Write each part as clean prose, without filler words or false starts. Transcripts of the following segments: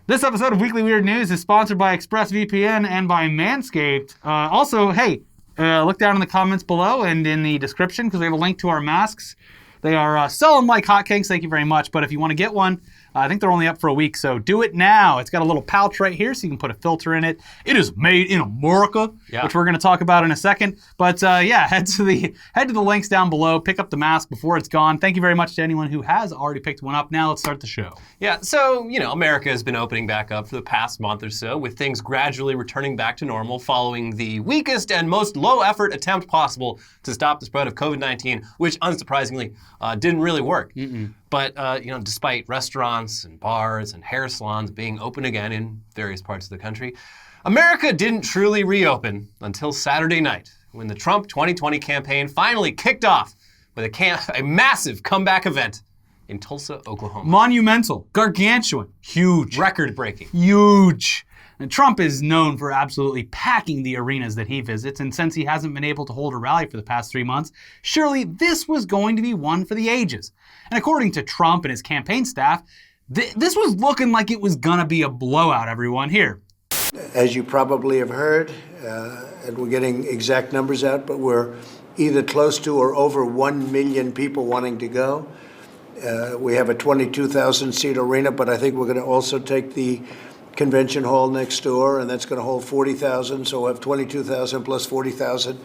This episode of Weekly Weird News is sponsored by ExpressVPN and by Manscaped. Also, hey, look down in the comments below and in the description because we have a link to our masks. They are selling like hotcakes, thank you very much. But if you want to get one, I think they're only up for a week, so do it now. It's got a little pouch right here so you can put a filter in it. It is made in America, which we're going to talk about in a second. But yeah, head to the links down below, pick up the mask before it's gone. Thank you very much to anyone who has already picked one up. Now let's start the show. Yeah, so, America has been opening back up for the past month or so, with things gradually returning back to normal following the weakest and most low-effort attempt possible to stop the spread of COVID-19, which, unsurprisingly, didn't really work. But, despite restaurants and bars and hair salons being open again in various parts of the country, America didn't truly reopen until Saturday night, when the Trump 2020 campaign finally kicked off with a massive comeback event in Tulsa, Oklahoma. Monumental, gargantuan, huge. Record-breaking. Huge. And Trump is known for absolutely packing the arenas that he visits, and since he hasn't been able to hold a rally for the past 3 months, surely this was going to be one for the ages. And according to Trump and his campaign staff, this was looking like it was gonna be a blowout, everyone. Here. As you probably have heard, and we're getting exact numbers out, but we're either close to or over 1 million people wanting to go. We have a 22,000 seat arena, but I think we're gonna also take the convention hall next door, and that's going to hold 40,000. So we'll have 22,000 plus 40,000,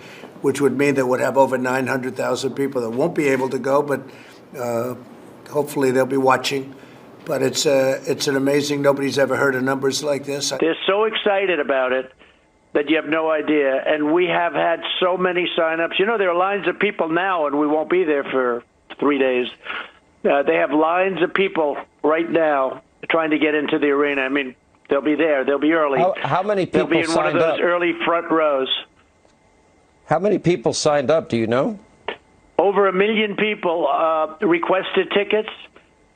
which would mean that we'd have over 900,000 people that won't be able to go, but hopefully they'll be watching. But it's an amazing. Nobody's ever heard of numbers like this. They're so excited about it that you have no idea. And we have had so many signups. There are lines of people now, and we won't be there for 3 days. They have lines of people right now trying to get into the arena. I mean, they'll be there. They'll be early. How many people signed up? They'll be in one of those early front rows. How many people signed up? Do you know? Over 1 million people requested tickets.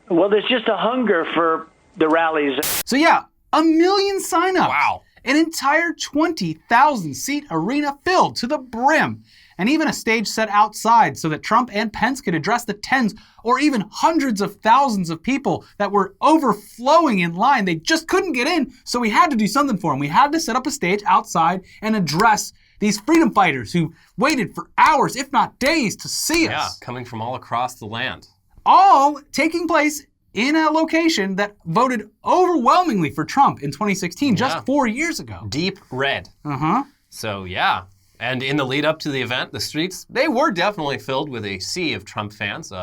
Well, there's just a hunger for the rallies. So yeah, 1 million signups. Wow. An entire 20,000 seat arena filled to the brim. And even a stage set outside so that Trump and Pence could address the tens or even hundreds of thousands of people that were overflowing in line. They just couldn't get in, so we had to do something for them. We had to set up a stage outside and address these freedom fighters who waited for hours, if not days, to see us. Yeah, coming from all across the land. All taking place in a location that voted overwhelmingly for Trump in 2016, just 4 years ago. Deep red. Uh-huh. So, yeah. And in the lead up to the event, the streets, they were definitely filled with a sea of Trump fans,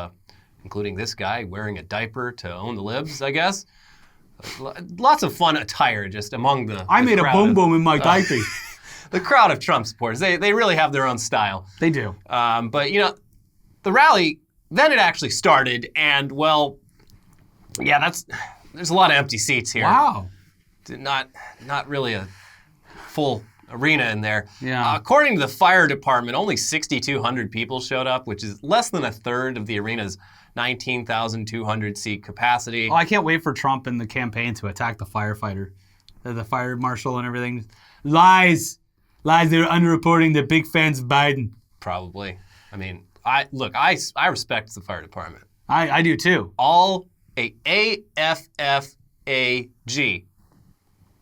including this guy wearing a diaper to own the libs, I guess. Lots of fun attire just among the I made a boom boom in my diaper. The crowd of Trump supporters, they really have their own style. They do. But, the rally, then it actually started, and, well, yeah, there's a lot of empty seats here. Wow. Not really a full arena in there. Yeah. According to the fire department, only 6,200 people showed up, which is less than a third of the arena's 19,200 seat capacity. Oh, I can't wait for Trump and the campaign to attack the firefighter, the fire marshal and everything. Lies. They're underreporting. They're big fans of Biden. Probably. I mean, I respect the fire department. I do too. All AFFAG.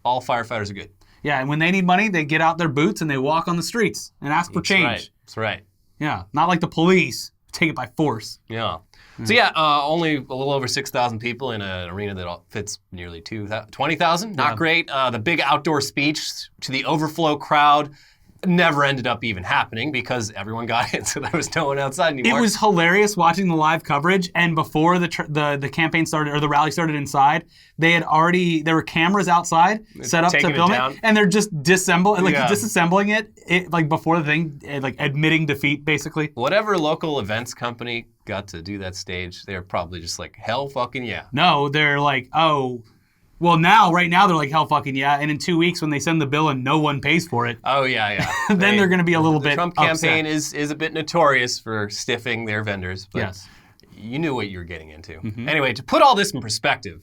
All firefighters are good. Yeah, and when they need money, they get out their boots and they walk on the streets and ask for change. That's right. Yeah, not like the police take it by force. Yeah. So yeah, only a little over 6,000 people in an arena that fits nearly 20,000. Not great. The big outdoor speech to the overflow crowd never ended up even happening because everyone got in, so there was no one outside anymore. It was hilarious watching the live coverage, and before the campaign started, or the rally started inside, there were cameras outside set up to film it, and they're just disassembling it like before the thing, like admitting defeat, basically. Whatever local events company got to do that stage, they're probably just like, hell fucking yeah. No, they're like, oh, well, right now they're like, hell fucking yeah. And in 2 weeks when they send the bill and no one pays for it. Oh, yeah. then they're going to be a little bit upset. The Trump campaign is a bit notorious for stiffing their vendors. But yes. You knew what you were getting into. Mm-hmm. Anyway, to put all this in perspective,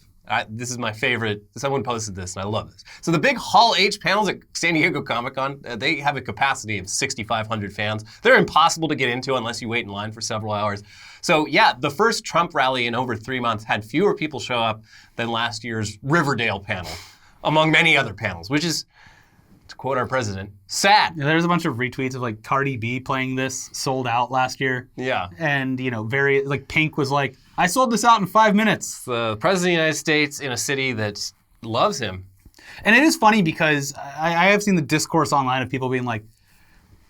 this is my favorite. Someone posted this, and I love this. So the big Hall H panels at San Diego Comic-Con, they have a capacity of 6,500 fans. They're impossible to get into unless you wait in line for several hours. So yeah, the first Trump rally in over 3 months had fewer people show up than last year's Riverdale panel. among many other panels, which is, to quote our president, sad. Yeah, there's a bunch of retweets of like Cardi B playing this sold out last year. Yeah. And, very, like Pink was like, I sold this out in 5 minutes. The president of the United States in a city that loves him. And it is funny because I have seen the discourse online of people being like,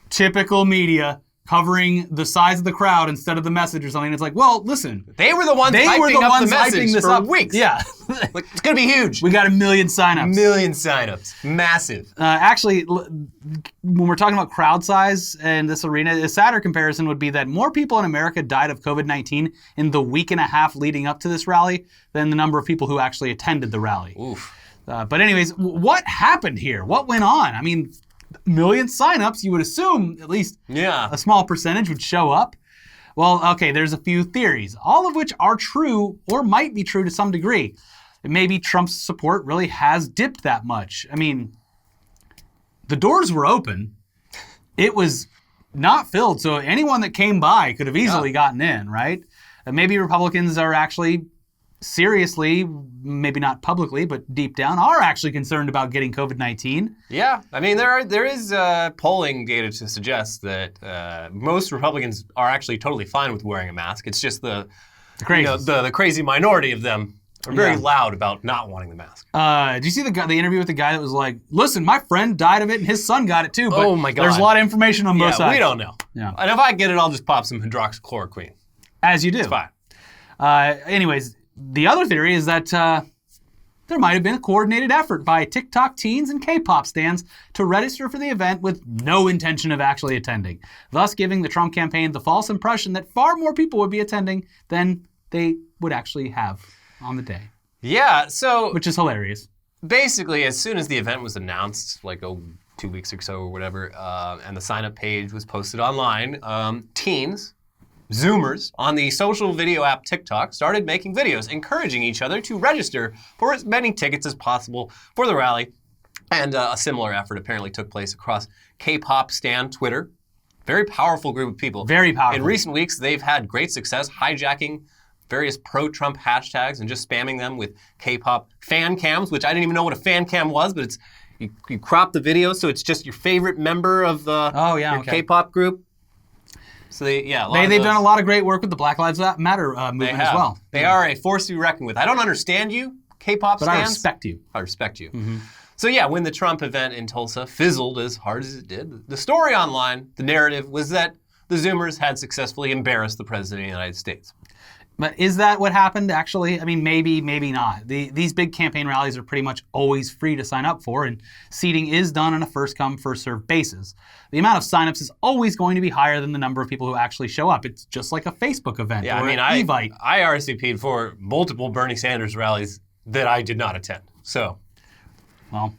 typical media covering the size of the crowd instead of the message or something. It's like, well, listen. They were the ones hyping up the message for weeks. Yeah. Like, it's going to be huge. We got 1 million signups. Million signups. Massive. Actually, when we're talking about crowd size in this arena, a sadder comparison would be that more people in America died of COVID-19 in the week and a half leading up to this rally than the number of people who actually attended the rally. Oof. But anyways, what happened here? What went on? I mean, 1 million signups, you would assume at least a small percentage would show up. Well, okay, there's a few theories, all of which are true or might be true to some degree. Maybe Trump's support really has dipped that much. I mean, the doors were open. It was not filled, so anyone that came by could have easily gotten in, right? Maybe Republicans are actually seriously, maybe not publicly, but deep down, are actually concerned about getting COVID-19. Yeah, I mean, there is polling data to suggest that most Republicans are actually totally fine with wearing a mask. It's just the crazy minority of them are very loud about not wanting the mask. Did you see the interview with the guy that was like, listen, my friend died of it and his son got it too, but oh my God. There's a lot of information on both sides. We don't know. Yeah. And if I get it, I'll just pop some hydroxychloroquine. As you do. It's fine. Anyways, the other theory is that there might have been a coordinated effort by TikTok teens and K-pop stans to register for the event with no intention of actually attending, thus giving the Trump campaign the false impression that far more people would be attending than they would actually have on the day. Yeah, so... Which is hilarious. Basically, as soon as the event was announced, like 2 weeks or so or whatever, and the sign-up page was posted online, teens... Zoomers on the social video app TikTok started making videos encouraging each other to register for as many tickets as possible for the rally. And a similar effort apparently took place across K-pop stan Twitter. Very powerful group of people. Very powerful. In recent weeks, they've had great success hijacking various pro-Trump hashtags and just spamming them with K-pop fan cams, which I didn't even know what a fan cam was, but it's you crop the video so it's just your favorite member of your K-pop group. So they've done a lot of great work with the Black Lives Matter movement as well. They are a force to be reckoned with. I don't understand you, K-pop stans. But I respect you. I respect you. Mm-hmm. So yeah, when the Trump event in Tulsa fizzled as hard as it did, the story online, the narrative, was that the Zoomers had successfully embarrassed the President of the United States. But is that what happened, actually? I mean, maybe, maybe not. These big campaign rallies are pretty much always free to sign up for, and seating is done on a first-come, first-served basis. The amount of signups is always going to be higher than the number of people who actually show up. It's just like a Facebook event or an Evite. I RSVP'd for multiple Bernie Sanders rallies that I did not attend. So, well,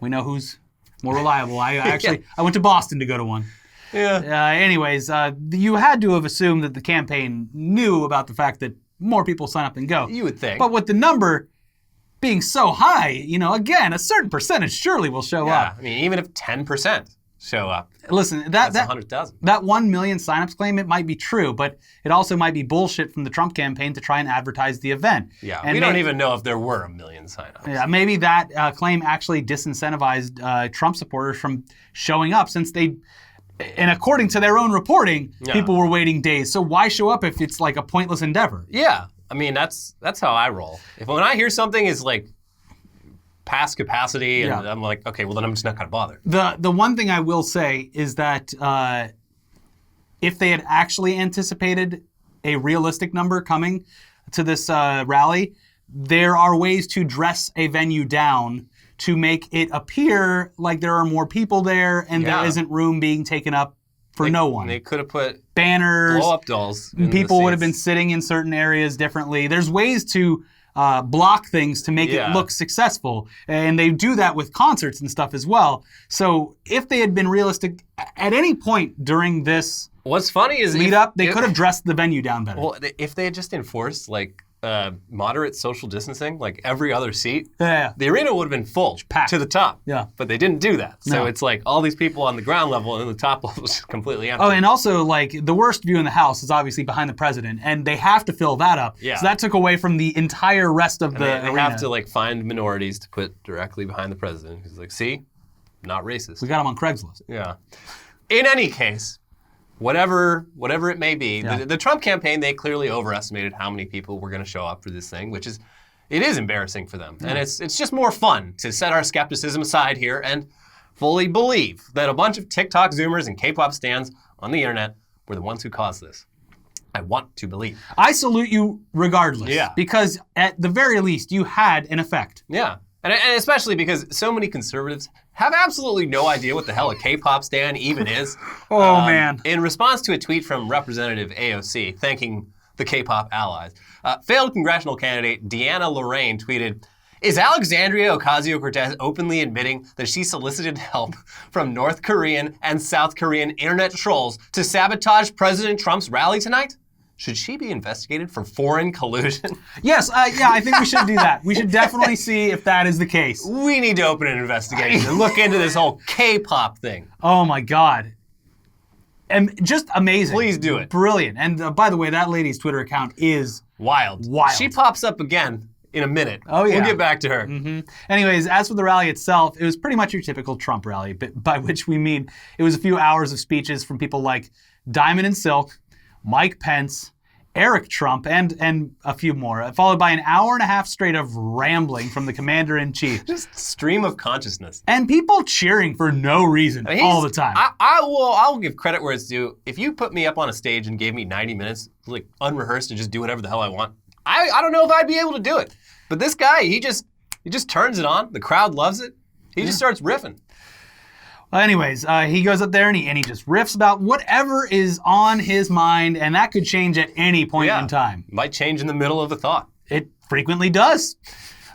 we know who's more reliable. I went to Boston to go to one. Yeah. Anyways, you had to have assumed that the campaign knew about the fact that more people sign up than go. You would think. But with the number being so high, again, a certain percentage surely will show up. I mean, even if 10% show up. Listen, that's 100,000. That 1 million signups claim, it might be true, but it also might be bullshit from the Trump campaign to try and advertise the event. Yeah, and we don't even know if there were 1 million signups. Yeah, maybe that claim actually disincentivized Trump supporters from showing up since they... And according to their own reporting, people were waiting days. So why show up if it's like a pointless endeavor? Yeah, I mean that's how I roll. When I hear something is like past capacity, and I'm like, okay, well then I'm just not gonna bother. The one thing I will say is that if they had actually anticipated a realistic number coming to this rally, there are ways to dress a venue down to make it appear like there are more people there and there isn't room being taken up for no one. They could have put banners, blow-up dolls. People would have been sitting in certain areas differently. There's ways to block things to make it look successful, and they do that with concerts and stuff as well. So if they had been realistic at any point during this what's funny is lead up, they could have dressed the venue down better. Well, if they had just enforced like moderate social distancing, like every other seat, Yeah. the arena would have been full Packed. to the top. Yeah. But they didn't do that. So No. it's like all these people on the ground level and then the top level is just completely empty. Oh, and also, like, the worst view in the House is obviously behind the president, and they have to fill that up. Yeah. So that took away from the entire rest of the they arena. have to like find minorities to put directly behind the president. He's like, see, not racist. We got him on Craigslist. Yeah. In any case, whatever it may be, Yeah. the Trump campaign, they clearly overestimated how many people were going to show up for this thing, which is, it is embarrassing for them. And it's just more fun to set our skepticism aside here and fully believe that a bunch of TikTok Zoomers and K-pop stans on the internet were the ones who caused this. I want to believe. I salute you regardless. Yeah. Because at the very least, you had an effect. Yeah. And especially because so many conservatives have absolutely no idea what the hell a K-pop stan even is. Oh, man. In response to a tweet from Representative AOC thanking the K-pop allies, failed congressional candidate Deanna Lorraine tweeted, "Is Alexandria Ocasio-Cortez openly admitting that she solicited help from North Korean and South Korean internet trolls to sabotage President Trump's rally tonight? Should she be investigated for foreign collusion?" Yes, yeah, I think we should do that. We should definitely see if that is the case. We need to open an investigation and look into this whole K-pop thing. Oh, my God. And just amazing. Please do it. Brilliant. And by the way, that lady's Twitter account is Wild. Wild. She pops up again in a minute. Oh, yeah. We'll get back to her. Anyways, as for the rally itself, it was pretty much your typical Trump rally, by which we mean it was a few hours of speeches from people like Diamond and Silk, Mike Pence, Eric Trump, and a few more, followed by an hour and a half straight of rambling from the commander-in-chief. Just stream of consciousness. And people cheering for no reason all the time. I'll give credit where it's due. If you put me up on a stage and gave me 90 minutes, like unrehearsed, and just do whatever the hell I want, I don't know if I'd be able to do it. But this guy, he just turns it on. The crowd loves it. He just starts riffing. Well, anyways, he goes up there and he just riffs about whatever is on his mind, and that could change at any point in time. Might change in the middle of the thought. It frequently does.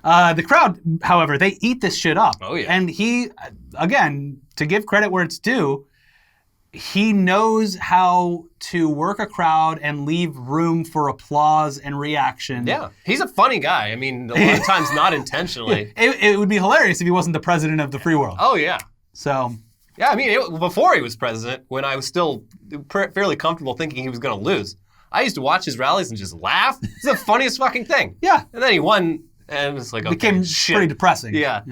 The crowd, however, they eat this shit up. Oh, yeah. And he, again, to give credit where it's due, he knows how to work a crowd and leave room for applause and reaction. Yeah. He's a funny guy. I mean, a lot of times not intentionally. It would be hilarious if he wasn't the president of the free world. Oh, yeah. So... Yeah, I mean, before he was president, when I was still fairly comfortable thinking he was going to lose, I used to watch his rallies and just laugh. It's the funniest fucking thing. Yeah. And then he won, and it's like, okay, became shit. pretty depressing. Yeah.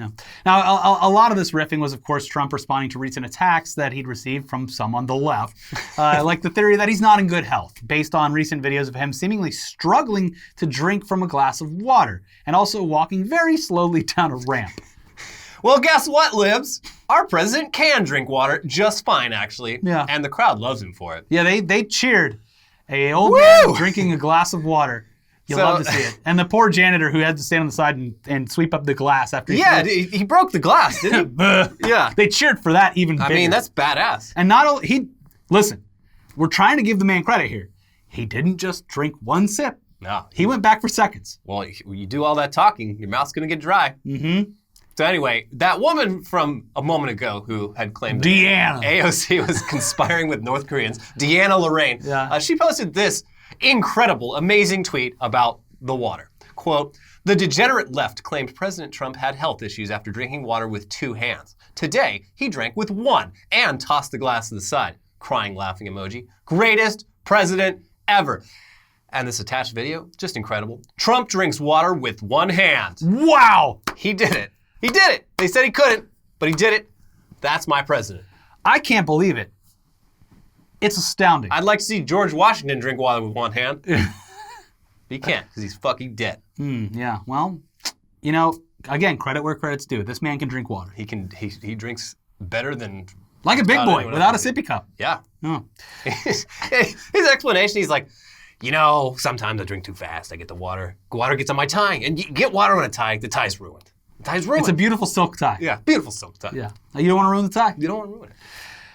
Now, a lot of this riffing was, of course, Trump responding to recent attacks that he'd received from some on the left, like the theory that he's not in good health, based on recent videos of him seemingly struggling to drink from a glass of water, and also walking very slowly down a ramp. Well, guess what, libs? Our president can drink water just fine, actually. Yeah. And the crowd loves him for it. Yeah, they cheered a old man drinking a glass of water. You'll love to see it. And the poor janitor who had to stand on the side and sweep up the glass after he he broke the glass, didn't he? Yeah. They cheered for that even bigger. I mean, that's badass. And not only, listen, we're trying to give the man credit here. He didn't just drink one sip. No. He went back for seconds. Well, you do all that talking, your mouth's going to get dry. Mm-hmm. So anyway, that woman from a moment ago who had claimed Deanna. AOC was conspiring with North Koreans, Deanna Lorraine, she posted this incredible, amazing tweet about the water. Quote, "The degenerate left claimed President Trump had health issues after drinking water with 2 hands. Today, he drank with 1 and tossed the glass to the side. Crying, laughing emoji. Greatest president ever." And this attached video, just incredible. Trump drinks water with 1 hand. Wow. He did it. He did it. They said he couldn't, but he did it. That's my president. I can't believe it. It's astounding. I'd like to see George Washington drink water with 1 hand. He can't, because he's fucking dead. Yeah, well, you know, again, credit where credit's due. This man can drink water. He drinks better than... Like a big boy, without a sippy cup. Yeah. Oh. His explanation, he's like, you know, sometimes I drink too fast. I get the water. Water gets on my tie. And you get water on a tie, the tie's ruined. The tie's ruined. It's a beautiful silk tie. Yeah, beautiful silk tie. Yeah. You don't want to ruin the tie? You don't want to ruin it.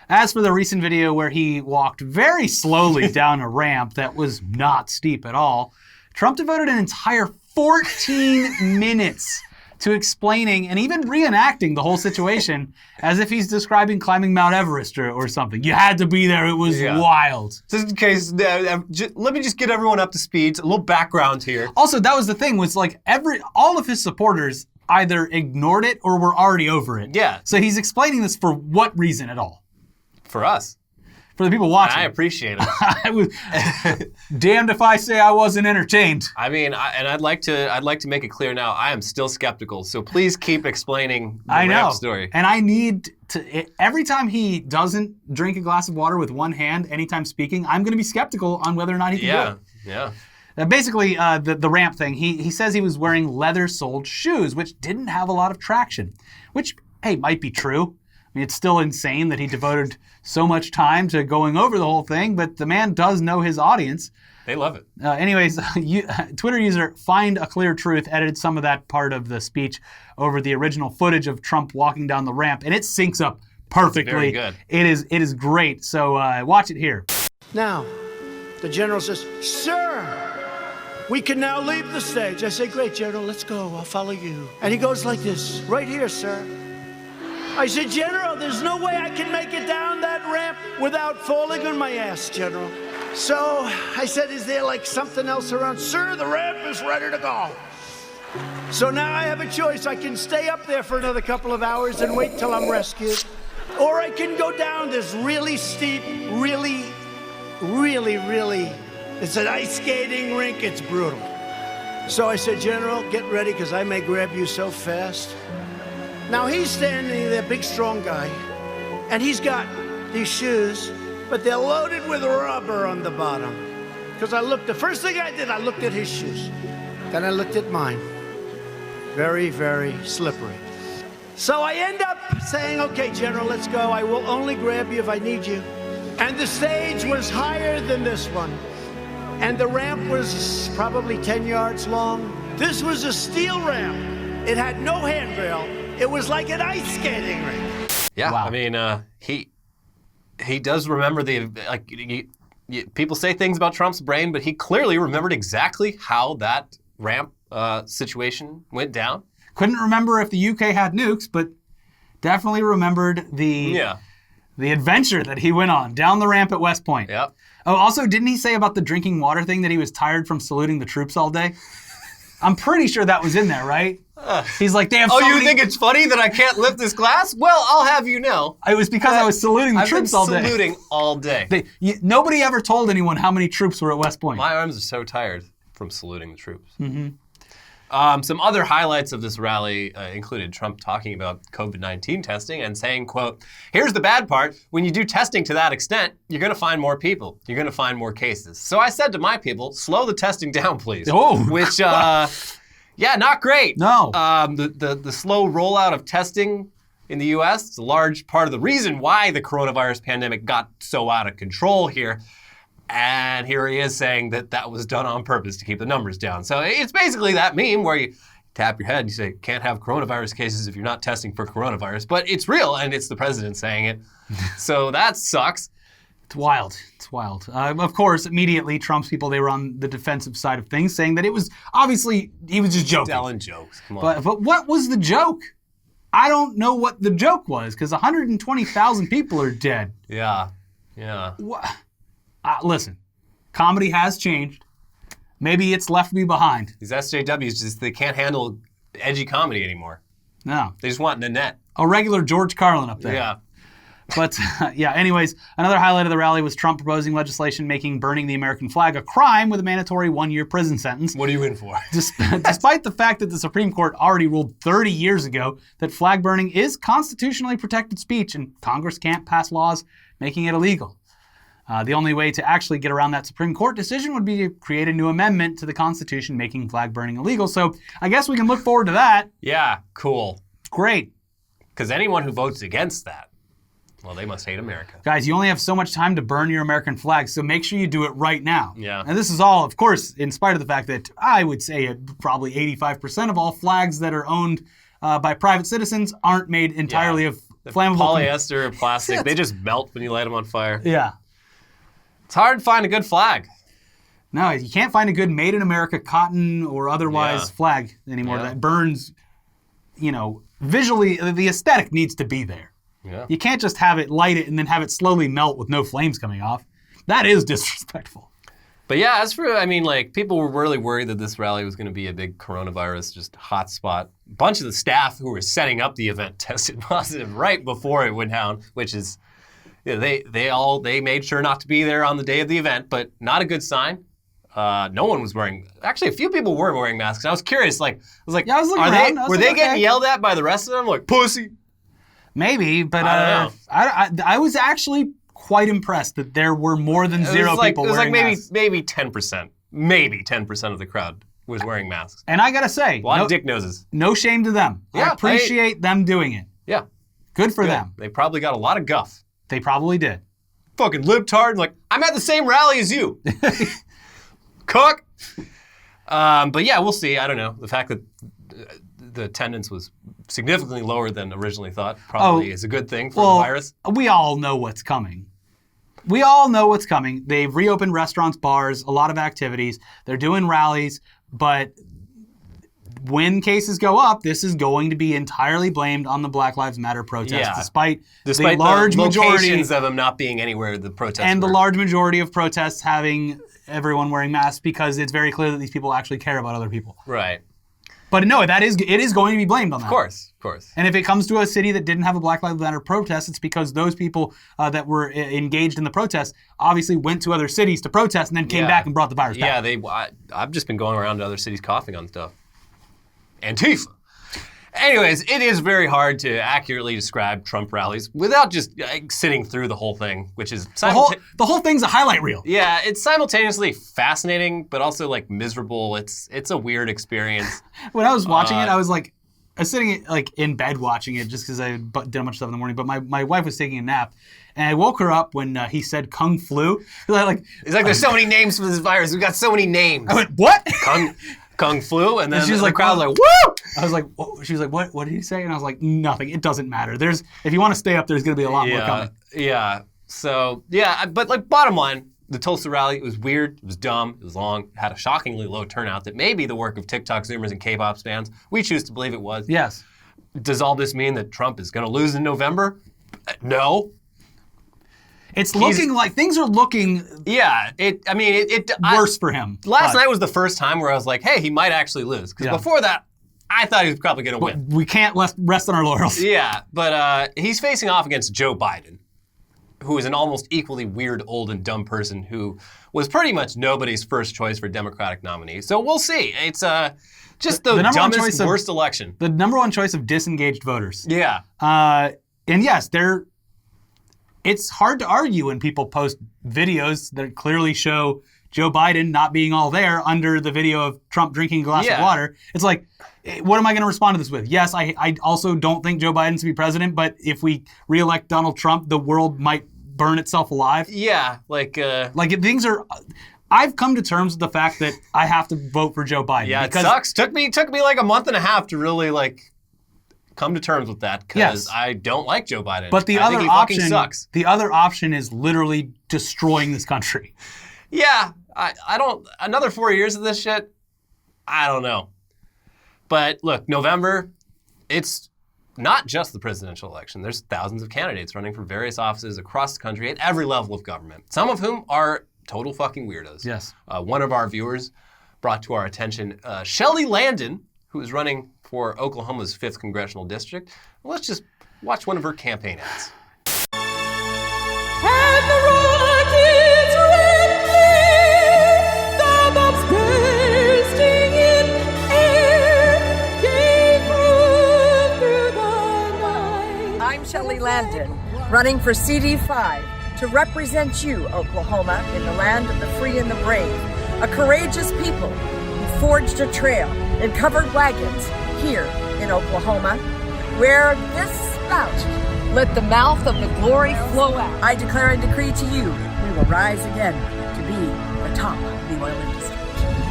As for the recent video where he walked very slowly down a ramp that was not steep at all, Trump devoted an entire 14 minutes to explaining and even reenacting the whole situation as if he's describing climbing Mount Everest or something. You had to be there. It was wild. Just in case, let me just get everyone up to speed. A little background here. Also, that was the thing, was like all of his supporters either ignored it or were already over it. Yeah. So he's explaining this for what reason at all? For us. For the people watching. I appreciate it. I was damned if I say I wasn't entertained. I mean, I'd like to make it clear now. I am still skeptical. So please keep explaining the ramp story. And I need to. Every time he doesn't drink a glass of water with one hand, anytime speaking, I'm going to be skeptical on whether or not he can do it. Yeah. Basically, the ramp thing. He says he was wearing leather-soled shoes, which didn't have a lot of traction. Which, hey, might be true. I mean, it's still insane that he devoted so much time to going over the whole thing, but the man does know his audience. They love it. Anyways, Twitter user Find a Clear Truth edited some of that part of the speech over the original footage of Trump walking down the ramp, and it syncs up perfectly. It's very good. It is great. So watch it here. Now, the general says, "Sir, we can now leave the stage." I say, "Great, General, let's go. I'll follow you." And he goes like this, "Right here, sir." I said, "General, there's no way I can make it down that ramp without falling on my ass, General." So I said, "Is there like something else around?" "Sir, the ramp is ready to go." So now I have a choice. I can stay up there for another couple of hours and wait till I'm rescued. Or I can go down this really steep, really, it's an ice skating rink. It's brutal. So I said, "General, get ready because I may grab you so fast." Now he's standing there, big, strong guy, and he's got these shoes, but they're loaded with rubber on the bottom. Because the first thing I did, I looked at his shoes. Then I looked at mine. Very, very slippery. So I end up saying, "Okay, General, let's go. I will only grab you if I need you." And the stage was higher than this one. And the ramp was probably 10 yards long. This was a steel ramp. It had no handrail. It was like an ice skating rink. Yeah, Wow. I mean, he does remember people say things about Trump's brain, but he clearly remembered exactly how that ramp situation went down. Couldn't remember if the UK had nukes, but definitely remembered the adventure that he went on down the ramp at West Point. Yep. Oh, also, didn't he say about the drinking water thing that he was tired from saluting the troops all day? I'm pretty sure that was in there, right? He's like, "Damn, you think it's funny that I can't lift this glass? Well, I'll have you know. It was because I was saluting the troops all day." I've been saluting all day. Nobody ever told anyone how many troops were at West Point. My arms are so tired from saluting the troops. Mm-hmm. Some other highlights of this rally included Trump talking about COVID-19 testing and saying, quote, "Here's the bad part. When you do testing to that extent, you're going to find more people. You're going to find more cases. So I said to my people, slow the testing down, please." Oh. Which, yeah, not great. No. The slow rollout of testing in the U.S. is a large part of the reason why the coronavirus pandemic got so out of control here. And here he is saying that was done on purpose to keep the numbers down. So it's basically that meme where you tap your head and you say, "Can't have coronavirus cases if you're not testing for coronavirus." But it's real, and it's the president saying it. So that sucks. It's wild. It's wild. Of course, immediately, Trump's people, they were on the defensive side of things, saying that it was, obviously, he was just joking. Telling jokes. Come on. But what was the joke? I don't know what the joke was, because 120,000 people are dead. Yeah. What? Listen, comedy has changed. Maybe it's left me behind. These SJWs they can't handle edgy comedy anymore. No. They just want Nanette. A regular George Carlin up there. Yeah. But anyways, another highlight of the rally was Trump proposing legislation making burning the American flag a crime with a mandatory 1-year prison sentence. What are you in for? Despite the fact that the Supreme Court already ruled 30 years ago that flag burning is constitutionally protected speech and Congress can't pass laws making it illegal. The only way to actually get around that Supreme Court decision would be to create a new amendment to the Constitution making flag burning illegal. So I guess we can look forward to that. Yeah, cool. Great. Because anyone who votes against that, well, they must hate America. Guys, you only have so much time to burn your American flag, so make sure you do it right now. Yeah. And this is all, of course, in spite of the fact that I would say probably 85% of all flags that are owned by private citizens aren't made entirely of flammable polyester or plastic. They just melt when you light them on fire. Yeah. It's hard to find a good flag. No, you can't find a good made in America cotton or otherwise flag anymore that burns visually, the aesthetic needs to be there. Yeah. You can't just light it and then have it slowly melt with no flames coming off. That is disrespectful. But yeah, as for, people were really worried that this rally was going to be a big coronavirus just hotspot. A bunch of the staff who were setting up the event tested positive right before it went down, which is, they made sure not to be there on the day of the event, but not a good sign. No one was wearing. Actually, a few people were wearing masks. And I was curious. Were they getting yelled at by the rest of them? Like pussy. Maybe, but I don't know. I was actually quite impressed that there were more than zero people wearing masks. Maybe 10%. Maybe 10% of the crowd was wearing masks. And I gotta say, a lot of dick noses. No shame to them. Yeah, I appreciate them doing it. Yeah. Good for them. They probably got a lot of guff. They probably did. Fucking libtard. I'm at the same rally as you. Cook. But yeah, we'll see. I don't know. The fact that the attendance was significantly lower than originally thought probably is a good thing for the virus. We all know what's coming. They've reopened restaurants, bars, a lot of activities. They're doing rallies, but when cases go up, this is going to be entirely blamed on the Black Lives Matter protests, despite the large majority of them not being anywhere the protests and were. The large majority of protests having everyone wearing masks, because it's very clear that these people actually care about other people. Right. But no, it is going to be blamed on that. Of course. And if it comes to a city that didn't have a Black Lives Matter protest, it's because those people that were engaged in the protest obviously went to other cities to protest and then came back and brought the virus back. Yeah, I've just been going around to other cities coughing on stuff. Antifa. Anyways, it is very hard to accurately describe Trump rallies without just sitting through the whole thing, which is the whole thing's a highlight reel. Yeah, it's simultaneously fascinating, but also miserable. It's a weird experience. When I was watching it, I was sitting in bed watching it just because I did a bunch of stuff in the morning. But my wife was taking a nap, and I woke her up when he said "Kung Flu." It's like there's so many names for this virus. We've got so many names. I went, what? Kung Flu, and then she was the crowd was like, woo! I was like, she was like, what did he say? And I was like, nothing. It doesn't matter. If you want to stay up, there's going to be a lot more coming. Yeah. So, but bottom line, the Tulsa rally, it was weird, it was dumb, it was long, it had a shockingly low turnout that may be the work of TikTok Zoomers and K-pop fans. We choose to believe it was. Yes. Does all this mean that Trump is going to lose in November? No. It's looking like things are looking. Yeah, worse for him. Last night was the first time where I was like, hey, he might actually lose. Because before that, I thought he was probably going to win. We can't rest on our laurels. Yeah, but he's facing off against Joe Biden, who is an almost equally weird, old, and dumb person who was pretty much nobody's first choice for Democratic nominee. So we'll see. It's just the dumbest, worst election. The number one choice of disengaged voters. Yeah. And yes, it's hard to argue when people post videos that clearly show Joe Biden not being all there under the video of Trump drinking a glass of water. It's like, what am I going to respond to this with? Yes, I also don't think Joe Biden should be president, but if we reelect Donald Trump, the world might burn itself alive. Yeah, things are. I've come to terms with the fact that I have to vote for Joe Biden. Yeah, it sucks. Took me like a month and a half to really come to terms with that, because I don't like Joe Biden. But the I other think he option, fucking sucks. The other option is literally destroying this country. Yeah, I don't. Another 4 years of this shit, I don't know. But look, November, it's not just the presidential election. There's thousands of candidates running for various offices across the country at every level of government. Some of whom are total fucking weirdos. Yes. One of our viewers brought to our attention Shelli Landon, who is running for Oklahoma's 5th congressional district. Let's just watch one of her campaign ads. And the rockets red clear, the bombs bursting in air, gave proof through the night. I'm Shelli Landon, running for CD5 to represent you, Oklahoma, in the land of the free and the brave. A courageous people who forged a trail in covered wagons here in Oklahoma, where this spout let the mouth of the glory flow out. I declare and decree to you, we will rise again to be the top of the oil industry,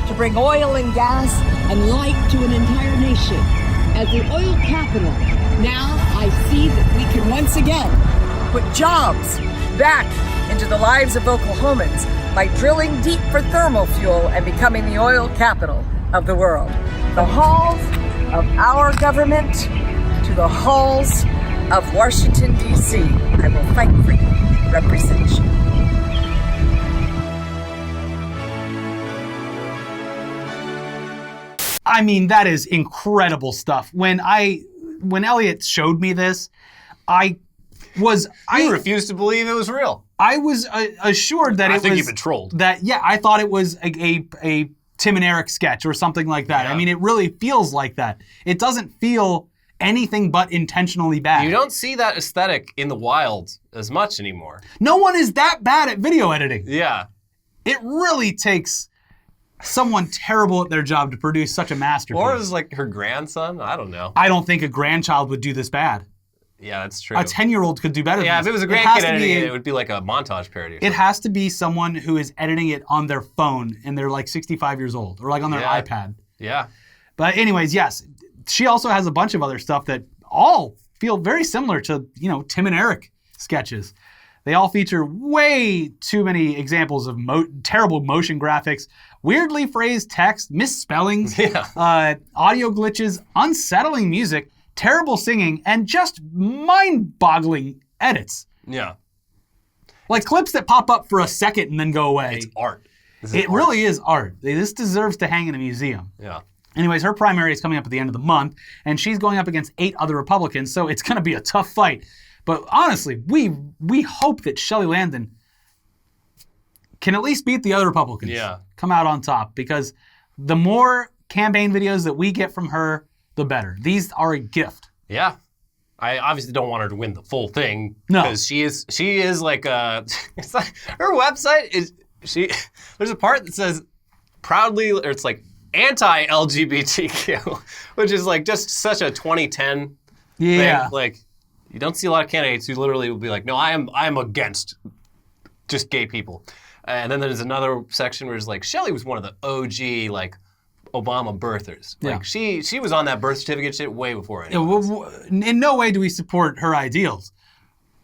to bring oil and gas and light to an entire nation. As the oil capital, now I see that we can once again put jobs back into the lives of Oklahomans by drilling deep for thermal fuel and becoming the oil capital of the world. The halls of our government to the halls of Washington, D.C. I will fight for you, represent you. I mean, that is incredible stuff. When Elliot showed me this, I refused to believe it was real. I was assured that I it think was you've been trolled. I thought it was a Tim and Eric sketch or something like that. Yeah. I mean, it really feels like that. It doesn't feel anything but intentionally bad. You don't see that aesthetic in the wild as much anymore. No one is that bad at video editing. Yeah. It really takes someone terrible at their job to produce such a masterpiece. Or it was like her grandson. I don't know. I don't think a grandchild would do this bad. Yeah, that's true. A 10-year-old could do better Yeah, than if it was a this. grandkid editing it, it would be like a montage parody or something. It has to be someone who is editing it on their phone and they're like 65 years old or like on their iPad. Yeah. But anyways, yes, she also has a bunch of other stuff that all feel very similar to, Tim and Eric sketches. They all feature way too many examples of terrible motion graphics, weirdly phrased text, misspellings, audio glitches, unsettling music, terrible singing, and just mind-boggling edits. Yeah. Like clips that pop up for a second and then go away. It's art. It really is art. This deserves to hang in a museum. Yeah. Anyways, her primary is coming up at the end of the month, and she's going up against 8 other Republicans, so it's going to be a tough fight. But honestly, we hope that Shelly Landon can at least beat the other Republicans. Yeah. Come out on top, because the more campaign videos that we get from her, the better. These are a gift. Yeah. I obviously don't want her to win the full thing. No. Because she is like it's like her website is there's a part that says proudly, or it's like anti-LGBTQ, which is like just such a 2010 thing. Like, you don't see a lot of candidates who literally will be like, no, I am against just gay people. And then there's another section where it's like, Shelly was one of the OG, like, Obama birthers. Like, she was on that birth certificate shit way before anyone else. In no way do we support her ideals.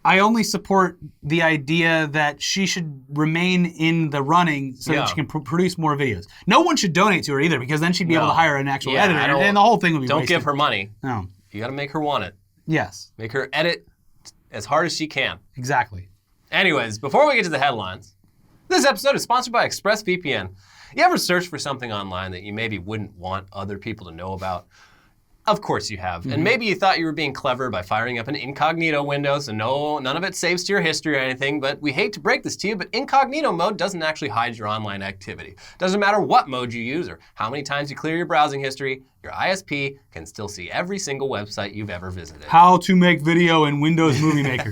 I only support the idea that she should remain in the running so that she can produce more videos. No one should donate to her either, because then she'd be able to hire an actual editor, and the whole thing would be Don't wasted. give her money. No. You gotta make her want it. Yes. Make her edit as hard as she can. Exactly. Anyways, before we get to the headlines, this episode is sponsored by ExpressVPN. You ever search for something online that you maybe wouldn't want other people to know about? Of course you have. And maybe you thought you were being clever by firing up an incognito window, so none of it saves to your history or anything, but we hate to break this to you, but incognito mode doesn't actually hide your online activity. Doesn't matter what mode you use or how many times you clear your browsing history, your ISP can still see every single website you've ever visited. How to make video in Windows Movie Maker.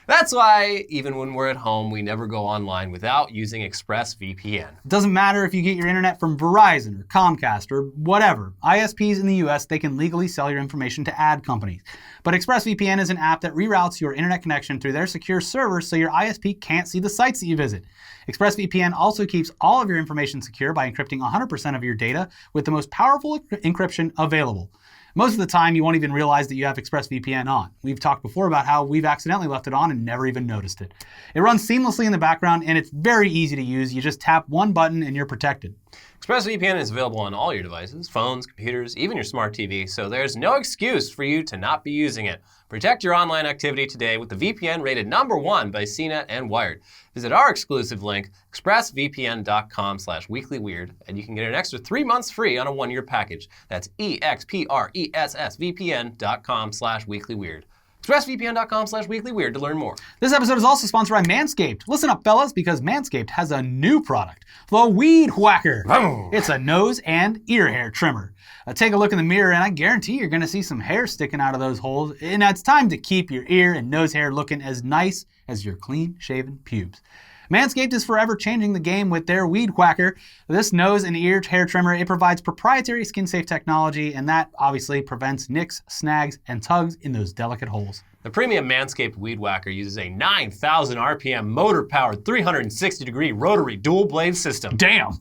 That's why, even when we're at home, we never go online without using ExpressVPN. It doesn't matter if you get your internet from Verizon or Comcast or whatever. ISPs in the US, they can legally sell your information to ad companies. But ExpressVPN is an app that reroutes your internet connection through their secure servers so your ISP can't see the sites that you visit. ExpressVPN also keeps all of your information secure by encrypting 100% of your data with the most powerful encryption available. Most of the time, you won't even realize that you have ExpressVPN on. We've talked before about how we've accidentally left it on and never even noticed it. It runs seamlessly in the background, and it's very easy to use. You just tap one button and you're protected. ExpressVPN is available on all your devices, phones, computers, even your smart TV, so there's no excuse for you to not be using it. Protect your online activity today with the VPN rated #1 by CNET and Wired. Visit our exclusive link, expressvpn.com/weeklyweird, and you can get an extra 3 months free on a 1-year package. That's expressvpn.com/weeklyweird. expressvpn.com/weeklyweird to learn more. This episode is also sponsored by Manscaped. Listen up, fellas, because Manscaped has a new product, the Weed Whacker. It's a nose and ear hair trimmer. Take a look in the mirror, and I guarantee you're going to see some hair sticking out of those holes. And it's time to keep your ear and nose hair looking as nice as your clean-shaven pubes. Manscaped is forever changing the game with their Weed Whacker. This nose and ear hair trimmer, it provides proprietary skin-safe technology, and that obviously prevents nicks, snags, and tugs in those delicate holes. The premium Manscaped Weed Whacker uses a 9,000 RPM motor-powered 360-degree rotary dual-blade system. Damn!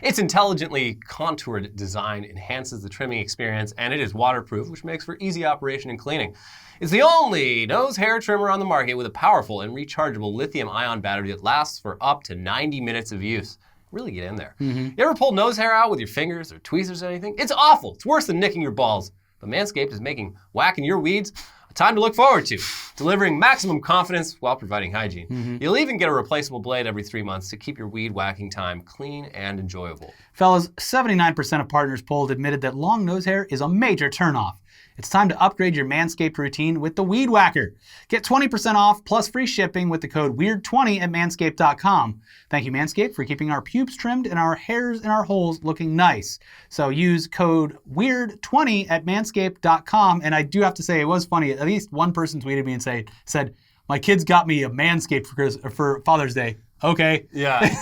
Its intelligently contoured design enhances the trimming experience, and it is waterproof, which makes for easy operation and cleaning. It's the only nose hair trimmer on the market with a powerful and rechargeable lithium-ion battery that lasts for up to 90 minutes of use. really get in there. You ever pull nose hair out with your fingers or tweezers or anything? It's awful. It's worse than nicking your balls. But Manscaped is making whacking your weeds a time to look forward to, delivering maximum confidence while providing hygiene. You'll even get a replaceable blade every 3 months to keep your weed whacking time clean and enjoyable. Fellas, 79% of partners polled admitted that long nose hair is a major turnoff. It's time to upgrade your Manscaped routine with the Weed Whacker. Get 20% off plus free shipping with the code WEIRD20 at manscaped.com. Thank you, Manscaped, for keeping our pubes trimmed and our hairs in our holes looking nice. So use code WEIRD20 at manscaped.com. And I do have to say, it was funny. At least one person tweeted me and said, my kids got me a Manscaped for Father's Day. Okay. Yeah,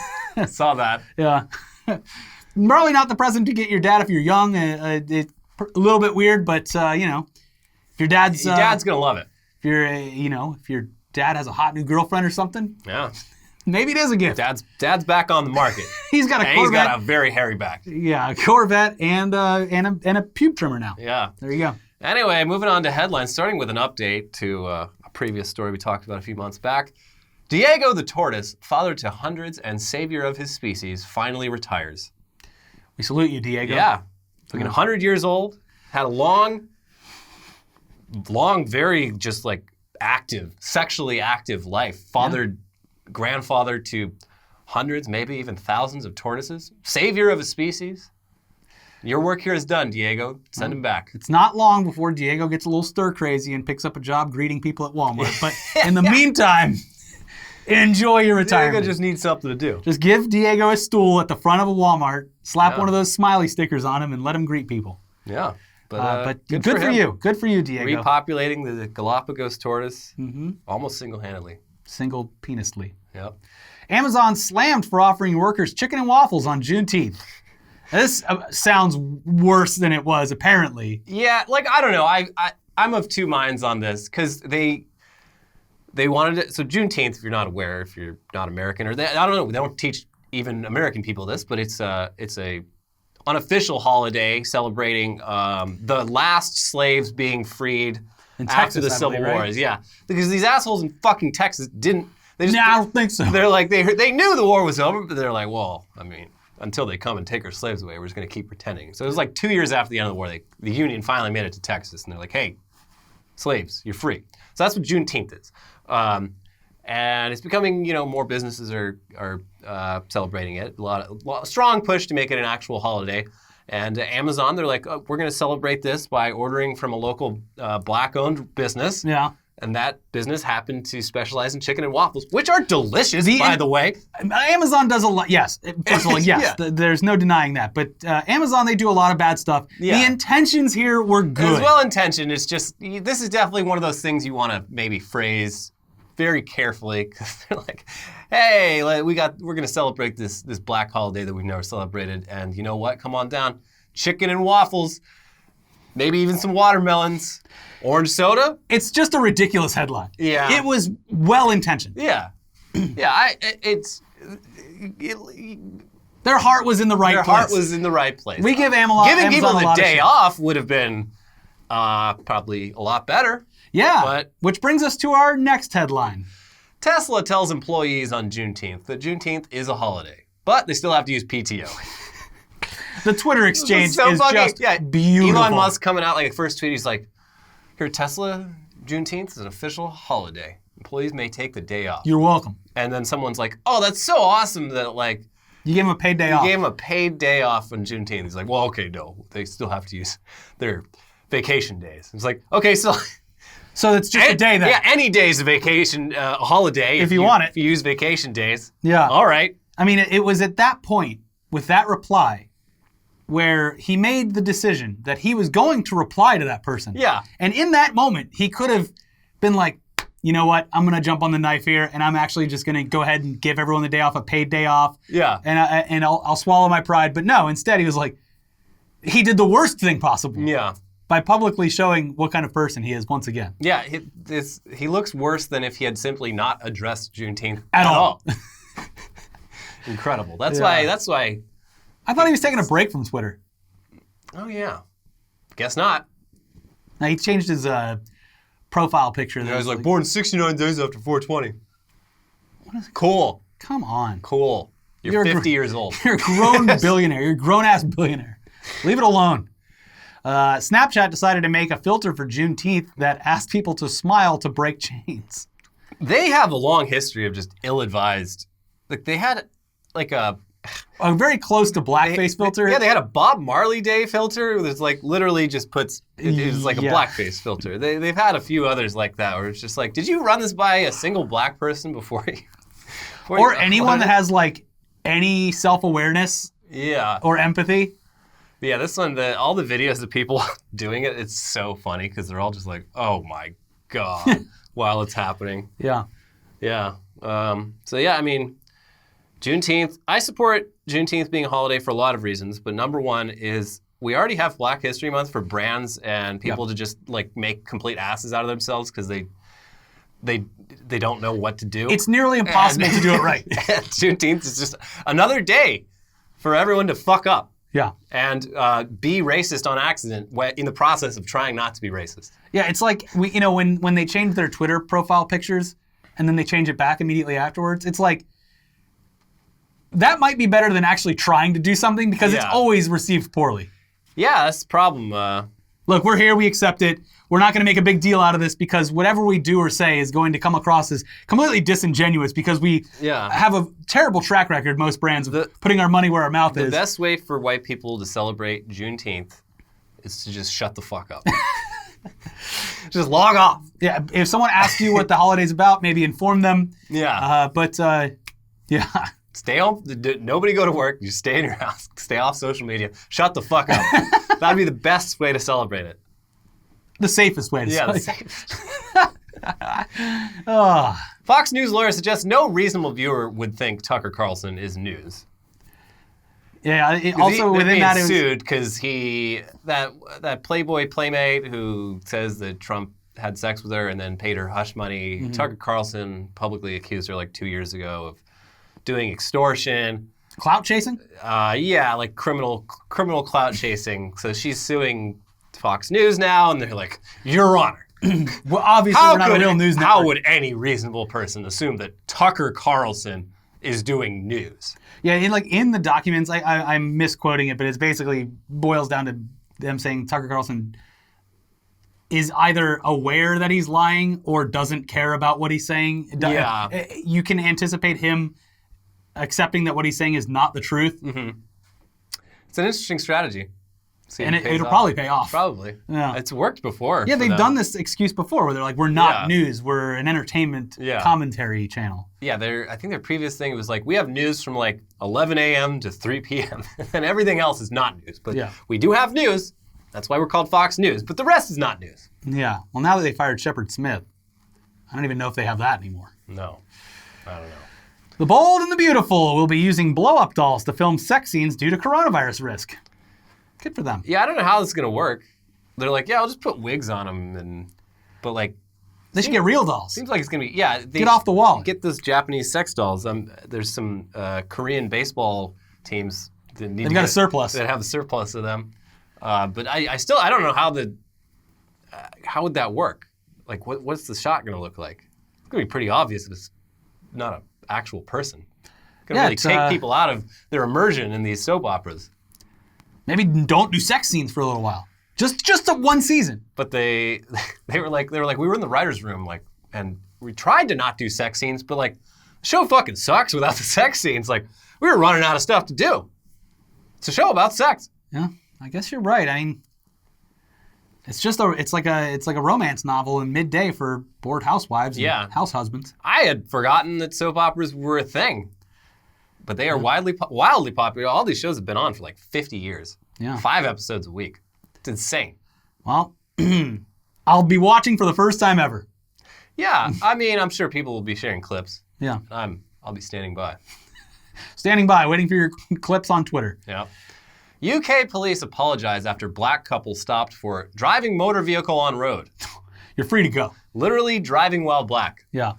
saw that. Yeah. Probably not the present to get your dad if you're young. It's a little bit weird, but if your dad's gonna love it. If if your dad has a hot new girlfriend or something, yeah, maybe it is a gift. Dad's back on the market. He's got a Corvette. He's got a very hairy back. Yeah, a Corvette and a pube trimmer now. Yeah, there you go. Anyway, moving on to headlines, starting with an update to a previous story we talked about a few months back. Diego the tortoise, father to hundreds and savior of his species, finally retires. We salute you, Diego. Yeah. Looking 100 years old, had a long, very just like sexually active life. Fathered, grandfather to hundreds, maybe even thousands of tortoises. Savior of a species. Your work here is done, Diego. Send him back. It's not long before Diego gets a little stir crazy and picks up a job greeting people at Walmart. But in the meantime, enjoy your retirement. Diego just needs something to do. Just give Diego a stool at the front of a Walmart, slap one of those smiley stickers on him, and let him greet people. Yeah. But good for you. Good for you, Diego. Repopulating the Galapagos tortoise almost single-handedly. Single penisly. Yep. Amazon slammed for offering workers chicken and waffles on Juneteenth. This sounds worse than it was, apparently. Yeah, I don't know. I'm of two minds on this, because they wanted it. So Juneteenth, if you're not aware, if you're not American, I don't know, they don't teach even American people this, but it's a unofficial holiday celebrating the last slaves being freed after the Civil Wars. Yeah, because these assholes in fucking Texas didn't. I don't think so. They're like they knew the war was over, but they're like, well, I mean, until they come and take our slaves away, we're just going to keep pretending. So it was like 2 years after the end of the war, the Union finally made it to Texas, and they're like, hey, slaves, you're free. So that's what Juneteenth is. And it's becoming, more businesses are celebrating it. A lot strong push to make it an actual holiday. And Amazon, they're like, oh, we're going to celebrate this by ordering from a local black-owned business. Yeah. And that business happened to specialize in chicken and waffles, which are delicious, by the way. Amazon does a lot. Yes. First of all, yes. Yeah. There's no denying that. But Amazon, they do a lot of bad stuff. Yeah. The intentions here were good. It's well-intentioned. It's just, this is definitely one of those things you want to maybe phrase very carefully, because they're like, hey, we're going to celebrate this black holiday that we've never celebrated. And you know what? Come on down. Chicken and waffles. Maybe even some watermelons. Orange soda? It's just a ridiculous headline. Yeah. It was well-intentioned. Yeah. Yeah, their heart was in the right place. Their heart was in the right place. We give Amazon Giving people the day off would have been probably a lot better. Yeah, which brings us to our next headline. Tesla tells employees on Juneteenth that Juneteenth is a holiday, but they still have to use PTO. The Twitter exchange is just beautiful. Elon Musk coming out like the first tweet, he's like, here, Tesla, Juneteenth is an official holiday. Employees may take the day off. You're welcome. And then someone's like, oh, that's so awesome that you gave him a paid day off. You gave him a paid day off on Juneteenth. He's like, well, okay, no. They still have to use their vacation days. It's like, okay, so it's just a day then. Yeah, any day's a vacation, holiday. If you want it. If you use vacation days. Yeah. All right. I mean, it was at that point, with that reply, where he made the decision that he was going to reply to that person. Yeah. And in that moment, he could have been like, you know what, I'm going to jump on the knife here, and I'm actually just going to go ahead and give everyone the day off, a paid day off. Yeah. And I'll swallow my pride. But no, instead he was like, he did the worst thing possible. Yeah. By publicly showing what kind of person he is once again. Yeah, he looks worse than if he had simply not addressed Juneteenth at all. Incredible. That's why. I thought he was taking a break from Twitter. Oh, yeah. Guess not. Now, he changed his profile picture. Yeah, he's like, born 69 days after 420. What is it? Cool. Come on. Cool. You're 50 years old. You're a grown billionaire. You're a grown-ass billionaire. Leave it alone. Snapchat decided to make a filter for Juneteenth that asked people to smile to break chains. They have a long history of just ill-advised. Like they had like a very close to blackface filter. Yeah, they had a Bob Marley Day filter that's like literally just puts it was like a blackface filter. They've had a few others like that where it's just like, did you run this by a single black person before you? Or anyone that has like any self-awareness. Yeah. Or empathy. Yeah, this one, all the videos of people doing it, it's so funny because they're all just like, oh my God, while it's happening. Yeah. Yeah. So yeah, I mean, Juneteenth, I support Juneteenth being a holiday for a lot of reasons, but number one is we already have Black History Month for brands and people to just like make complete asses out of themselves because they don't know what to do. It's nearly impossible to do it right. Juneteenth is just another day for everyone to fuck up. Yeah. And be racist on accident in the process of trying not to be racist. Yeah, it's like, when they change their Twitter profile pictures and then they change it back immediately afterwards, it's like, that might be better than actually trying to do something because it's always received poorly. Yeah, that's the problem. Look, we're here, we accept it. We're not going to make a big deal out of this because whatever we do or say is going to come across as completely disingenuous because we have a terrible track record, most brands, of putting our money where our mouth is. The best way for white people to celebrate Juneteenth is to just shut the fuck up. Just log off. Yeah, if someone asks you what the holiday's about, maybe inform them. Yeah. Yeah. Stay home. Nobody go to work. You stay in your house. Stay off social media. Shut the fuck up. That'd be the best way to celebrate it. The safest way to celebrate it. Fox News lawyer suggests no reasonable viewer would think Tucker Carlson is news. Yeah. They're sued because that Playboy playmate who says that Trump had sex with her and then paid her hush money. Mm-hmm. Tucker Carlson publicly accused her like 2 years ago of doing extortion. Clout chasing? Yeah, like criminal clout chasing. So she's suing Fox News now, and they're like, Your Honor. Well, obviously we're not a real news network. How would any reasonable person assume that Tucker Carlson is doing news? Yeah, in the documents, I'm misquoting it, but it's basically boils down to them saying Tucker Carlson is either aware that he's lying or doesn't care about what he's saying. Yeah. You can anticipate him accepting that what he's saying is not the truth. Mm-hmm. It's an interesting strategy. And it'll probably pay off. Probably. Yeah. It's worked before. Yeah, they've done this excuse before where they're like, we're not news, we're an entertainment commentary channel. Yeah, I think their previous thing was like, we have news from like 11 a.m. to 3 p.m. and everything else is not news. But we do have news. That's why we're called Fox News. But the rest is not news. Yeah. Well, now that they fired Shepard Smith, I don't even know if they have that anymore. No. I don't know. The Bold and the Beautiful will be using blow-up dolls to film sex scenes due to coronavirus risk. Good for them. Yeah, I don't know how this is going to work. They're like, I'll just put wigs on them. But like... They should get real dolls. Seems like it's going to be... Get off the wall. Get those Japanese sex dolls. There's some Korean baseball teams that They've got a surplus. That have a surplus of them. But I don't know how would that work? Like, what's the shot going to look like? It's going to be pretty obvious if it's not an actual person. It's going to really take people out of their immersion in these soap operas. Maybe don't do sex scenes for a little while. Just a one season. But they were like we were in the writer's room and we tried to not do sex scenes, but like the show fucking sucks without the sex scenes. Like we were running out of stuff to do. It's a show about sex. Yeah, I guess you're right. I mean, it's like a romance novel in midday for bored housewives and house husbands. I had forgotten that soap operas were a thing. But they are wildly popular. All these shows have been on for like 50 years. Yeah. 5 episodes a week. It's insane. Well, I'll be watching for the first time ever. Yeah. I mean, I'm sure people will be sharing clips. Yeah. I'll be standing by. Standing by, waiting for your clips on Twitter. Yeah. UK police apologize after black couple stopped for driving motor vehicle on road. You're free to go. Literally driving while black. Yeah.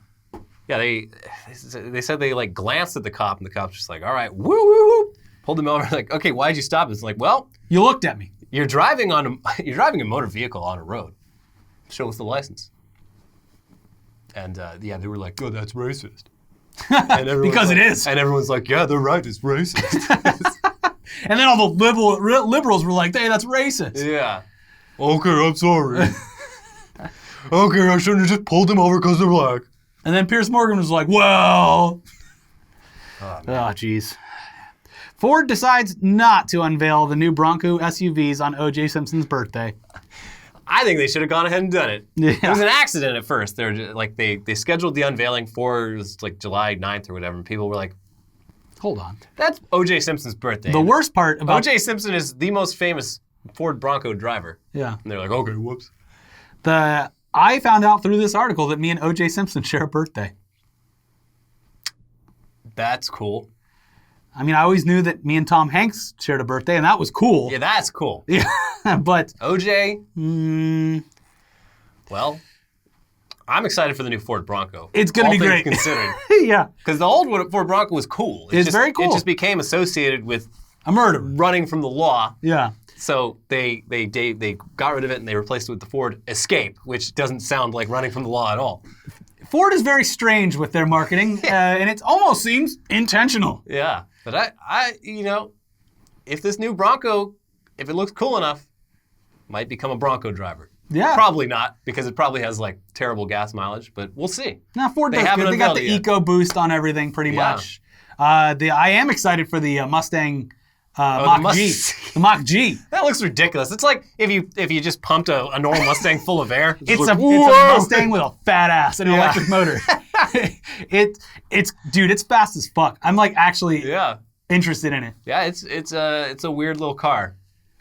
Yeah, they said they like glanced at the cop and the cop's just like, all right, woo, woo, woo. Pulled him over, like, okay, why'd you stop? It's like, well, you looked at me. You're driving a motor vehicle on a road. Show us the license. And they were like, oh, that's racist. And everyone's Because it like- is. And everyone's like, yeah, they're right, it's racist. And then all the liberals were like, hey, that's racist. Yeah. Okay, I'm sorry. Okay, I shouldn't have just pulled them over because they're black. And then Piers Morgan was like, well. Oh, jeez. Ford decides not to unveil the new Bronco SUVs on O.J. Simpson's birthday. I think they should have gone ahead and done it. Yeah. It was an accident at first. They were just, like they scheduled the unveiling for, it was like July 9th or whatever, and people were like, Hold on. that's O.J. Simpson's birthday. The worst part about O.J. Simpson is the most famous Ford Bronco driver. Yeah. And they're like, okay, whoops. I found out through this article that me and O.J. Simpson share a birthday. That's cool. I mean, I always knew that me and Tom Hanks shared a birthday, and that was cool. Yeah, that's cool. Yeah. But O.J., well, I'm excited for the new Ford Bronco. It's going to be All things great. considered. Yeah. Because the old Ford Bronco was cool. It's very cool. It just became associated with A murder. running from the law. Yeah. So they got rid of it and they replaced it with the Ford Escape, which doesn't sound like running from the law at all. Ford is very strange with their marketing, and it almost seems intentional. Yeah, but I, if this new Bronco, if it looks cool enough, might become a Bronco driver. Yeah. Probably not, because it probably has like terrible gas mileage, but we'll see. Now Ford They does haven't good. They got unveiled the it yet. Eco Boost on everything pretty Yeah. much. I am excited for the Mustang Mach G. The Mach G. That looks ridiculous. It's like if you just pumped a normal Mustang full of air. It's like, a whoa! Mustang with a fat ass and an Yeah. electric motor. It's fast as fuck. I'm like actually Yeah, interested in it. yeah. It's a weird little car.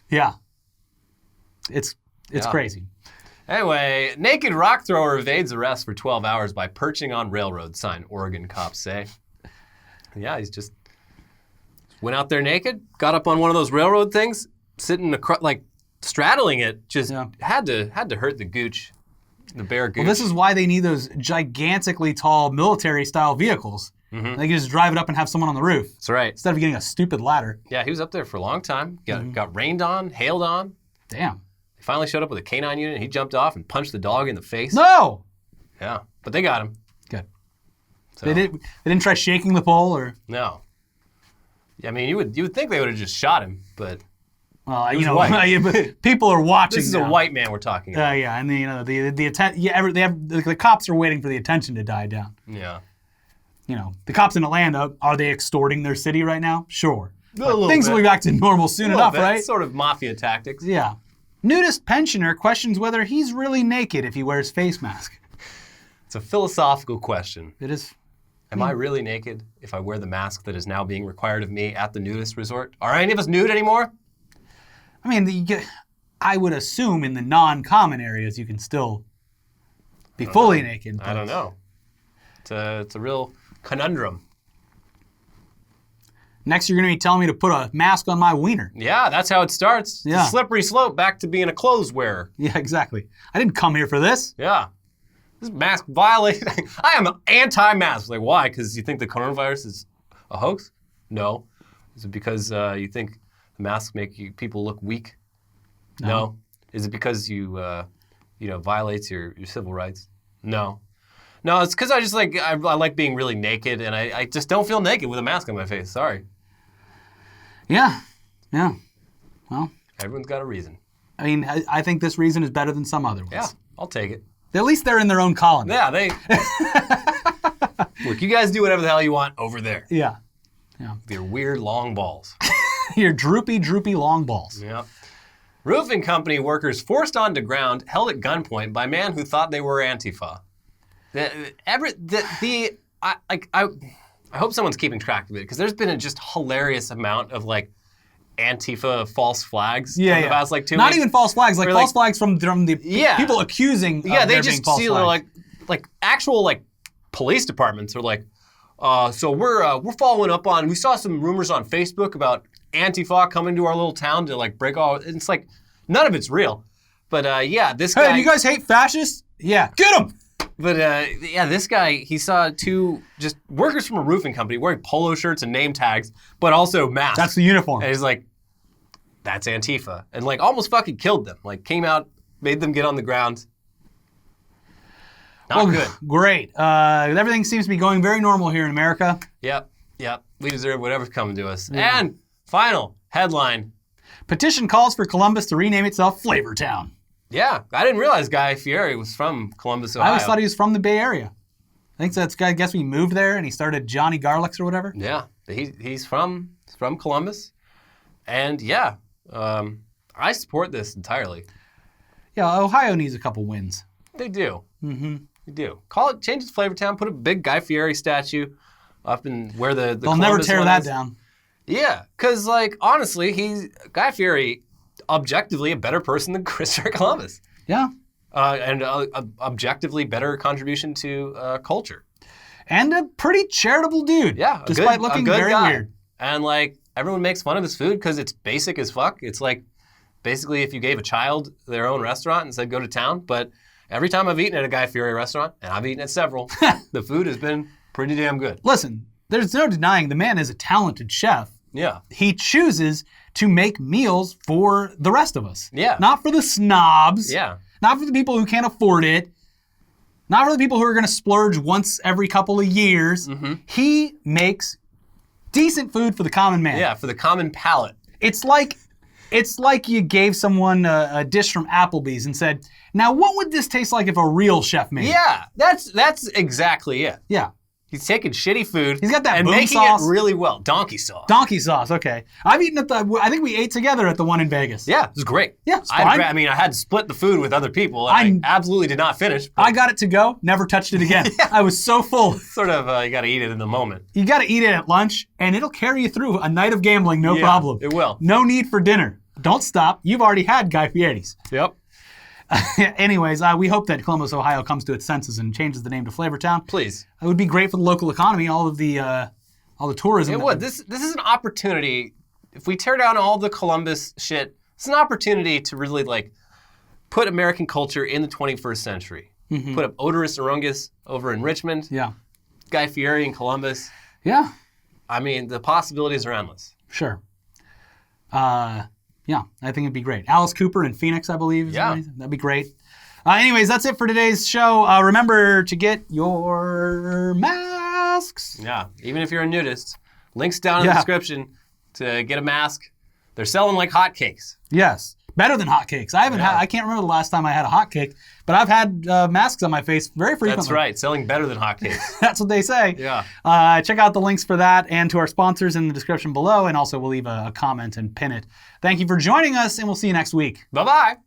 Yeah. It's Yeah. crazy. Anyway, naked rock thrower evades arrest for 12 hours by perching on railroad sign, Oregon cops say. Yeah, he's just went out there naked, got up on one of those railroad things, sitting like straddling it, just had to hurt the gooch, the bare gooch. Well, this is why they need those gigantically tall military-style vehicles. Mm-hmm. They can just drive it up and have someone on the roof That's right. instead of getting a stupid ladder. Yeah, he was up there for a long time. Got rained on, hailed on. Damn. They finally showed up with a canine unit. And he jumped off and punched the dog in the face. No. Yeah, but they got him. Good. So, They didn't try shaking the pole or. No. I mean, you would think they would have just shot him, but Well, was white. but people are watching. this is a now. white man we're talking about. Yeah, and the cops are waiting for the attention to die down. Yeah. The cops in Atlanta, are they extorting their city right now? Sure. But little things bit. will be back to normal soon A little enough, bit. right? Sort of mafia tactics. Yeah. Nudist pensioner questions whether he's really naked if he wears face mask. It's a philosophical question. It is. Am I really naked if I wear the mask that is now being required of me at the nudist resort? Are any of us nude anymore? I mean, I would assume in the non-common areas you can still be fully naked. I don't know. It's a real conundrum. Next, you're going to be telling me to put a mask on my wiener. Yeah, that's how it starts. Yeah. It's a slippery slope back to being a clothes wearer. Yeah, exactly. I didn't come here for this. Yeah. This mask violation. I am anti-mask. Like, why? Because you think the coronavirus is a hoax? No. Is it because you think the masks make people look weak? No. Is it because you violates your civil rights? No. No, it's because I like being really naked, and I just don't feel naked with a mask on my face. Sorry. Yeah. Well, Everyone's got a reason. I mean, I think this reason is better than some other ones. Yeah, I'll take it. At least they're in their own colony. Yeah, they. Look, you guys do whatever the hell you want over there. Yeah. With your weird long balls. Your droopy long balls. Yep. Roofing company workers forced onto ground, held at gunpoint by man who thought they were Antifa. I hope someone's keeping track of it because there's been a just hilarious amount of like Antifa false flags. Yeah, in the past, like 2 Not weeks. even false flags, like Or, false flags from the Yeah. people accusing. Yeah, of they there just being false see flags. like actual like police departments are like, so we're following up on. We saw some rumors on Facebook about Antifa coming to our little town to like break all. And it's like none of it's real. But yeah, this guy. Hey, do you guys hate fascists? Yeah, get them. But yeah, this guy, he saw two just workers from a roofing company wearing polo shirts and name tags, but also masks. That's the uniform. And he's like, that's Antifa. And like almost fucking killed them. Like came out, made them get on the ground. Not good. Great. Everything seems to be going very normal here in America. Yep. We deserve whatever's coming to us. Yeah. And final headline. Petition calls for Columbus to rename itself Flavortown. Yeah, I didn't realize Guy Fieri was from Columbus, Ohio. I always thought he was from the Bay Area. I guess he moved there and he started Johnny Garlics or whatever. Yeah, he's from Columbus. And yeah, I support this entirely. Yeah, Ohio needs a couple wins. They do. Mm-hmm. They do. Change it to Flavortown, put a big Guy Fieri statue up in where the They'll Columbus never tear one that is. down. Yeah, because, like, honestly, Guy Fieri, objectively a better person than Christopher Columbus. Yeah. And objectively better contribution to culture. And a pretty charitable dude. Yeah. Despite looking a good very guy. weird. And, like, everyone makes fun of his food because it's basic as fuck. It's like, basically, if you gave a child their own restaurant and said, go to town. But every time I've eaten at a Guy Fieri restaurant, and I've eaten at several, the food has been pretty damn good. Listen, there's no denying the man is a talented chef. Yeah. He chooses to make meals for the rest of us. Yeah. Not for the snobs. Yeah. Not for the people who can't afford it. Not for the people who are going to splurge once every couple of years. Mm-hmm. He makes decent food for the common man. Yeah, for the common palate. It's like you gave someone a dish from Applebee's and said, now what would this taste like if a real chef made it? Yeah, that's exactly it. Yeah. He's taking shitty food He's got that and boom making sauce. it really well. Donkey sauce. Donkey sauce, okay. I've eaten at I think we ate together at the one in Vegas. Yeah, it was great. Yeah, it's fine. I mean, I had to split the food with other people, and I absolutely did not finish. I got it to go, never touched it again. Yeah. I was so full. Sort of, you got to eat it in the moment. You got to eat it at lunch, and it'll carry you through a night of gambling, no problem. It will. No need for dinner. Don't stop. You've already had Guy Fieri's. Yep. Anyways, we hope that Columbus, Ohio comes to its senses and changes the name to Flavortown. Please. It would be great for the local economy, all the tourism. It would. This is an opportunity. If we tear down all the Columbus shit, it's an opportunity to really, like, put American culture in the 21st century. Mm-hmm. Put up Odorous Orungus over in Richmond. Yeah. Guy Fieri in Columbus. Yeah. I mean, the possibilities are endless. Sure. Yeah, I think it'd be great. Alice Cooper in Phoenix, I believe. Yeah. That'd be great. Anyways, that's it for today's show. Remember to get your masks. Yeah, even if you're a nudist, links down in the description to get a mask. They're selling like hotcakes. Yes, better than hotcakes. I can't remember the last time I had a hotcake, but I've had masks on my face very frequently. That's right, selling better than hotcakes. That's what they say. Yeah. Check out the links for that and to our sponsors in the description below, and also we'll leave a comment and pin it. Thank you for joining us, and we'll see you next week. Bye-bye.